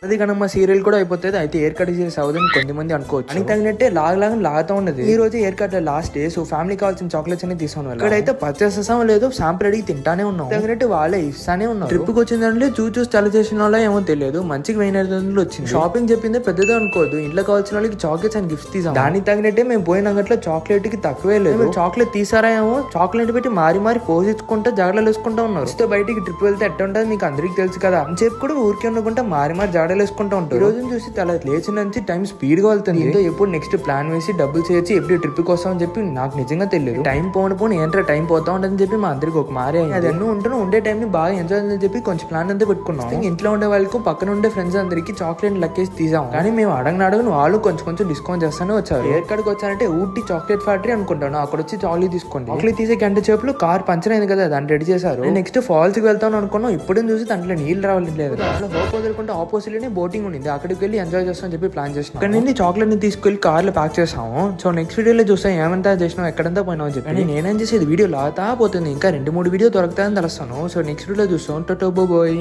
అది కనుక సీరియల్ కూడా అయిపోతుంది. అయితే ఎయిర్ కట్ చేసి అవుదని కొంతమంది అనుకోవచ్చు. అని తగినట్టే లాగుతా ఉన్నది. ఈ రోజు air cut last day. So family కావాల్సిన చాక్లెట్స్ అన్ని తీసుకుని ఇక్కడైతే పర్చేస్ చేసాం లేదు, శాంపుల్ అడిగి తింటానే ఉన్నాం. తగినట్టు వాళ్ళే ఇస్తానే ఉన్నాం. ట్రిప్ కి వచ్చిందంటే చూసి తల చేసిన వాళ్ళ ఏమో తెలియదు, మంచిగా 1000 వచ్చింది. షాపింగ్ చెప్పిందే పెద్దది అనుకోదు. ఇంట్లో కావాల్సిన వాళ్ళకి చాక్లెట్స్ అండ్ గిఫ్ట్స్ తీసాం. దానికి తగినట్టే మేము పోయిన గంటలో చాక్లెట్ కి తక్కువే లేదు. చాక్లెట్ తీసారా ఏమో, చాక్లెట్ పెట్టి మారి పోషించుకుంటా జాగ్రత్తలు వేసుకుంటా ఉన్నారు. బయటికి ట్రిప్ వెళ్తే ఎట్ట ఉంటుంది మీకు అందరికి తెలుసు కదా అని చెప్పి కూడా ఊరికే ఉండకుండా మారి జాడలు వేసుకుంటా ఉంటారు. రోజును చూసి తల లేచిన నుంచి టైం స్పీడ్ గా వెళ్తుంది. ఏదో ఎప్పుడు నెక్స్ట్ ప్లాన్ వేసి డబ్బులు చేయొచ్చు ఎప్పుడు ట్రిప్ కోసం అని చెప్పి నాకు నిజంగా తెలియదు. టైం పోను ఏంట్రా టైం పోతా ఉంటుందని చెప్పి మా అందరికి ఒక మారే అది అన్నీ ఉండే టైం ని బాగా ఎంజాయ్ అని చెప్పి కొంచెం ప్లాన్ అంతా పెట్టుకున్నాం. ఇంట్లో ఉండే వాళ్ళకు పక్కన ఉండే ఫ్రెండ్స్ అందరికి చాక్లెట్ లక్కేసి తీసాం. కానీ మేము అడగను వాళ్ళు కొంచెం డిస్కౌంట్ చేస్తానే వచ్చారు. ఎక్కడికి వచ్చారంటే ఊటీ చాక్లెట్ ఫ్యాక్టరీ అనుకుంటాను. అక్కడ వచ్చి చాక్లెట్ తీసుకోండి. చాక్లెట్ తీసే గంట చేపులు కార్ పంచర్ అయింది కదా, దాన్ని రెడీ చేశారు. నెక్స్ట్ ఫాల్స్ కి వెళ్తాను అనుకున్నాం. ఇప్పుడు చూసి దాంట్లో నీళ్ళు రావట్లేదు. హోప్ వదులుకుంటే ఆపోజిట్ లోనే బోటింగ్ ఉంది, అక్కడికి వెళ్ళి ఎంజాయ్ చేస్తామని చెప్పి ప్లాన్ చేసినాం. ఇక్కడ నుండి చాక్లెట్ ని తీసుకెళ్లి కార్ లో ప్యాక్ చేసాము. సో నెక్స్ట్ వీడియోలో చూస్తాం ఏమంతా చేసినాం, ఎక్కడంతా పోయినాం అని చెప్పి. నేనేం చేసేది వీడియో లాతా పోతుంది, ఇంకా 2-3 వీడియో దొరుకుతాయని తెలుస్తాను. సో నెక్స్ట్ వీడియో చూస్తాం. టోటో బోయ్.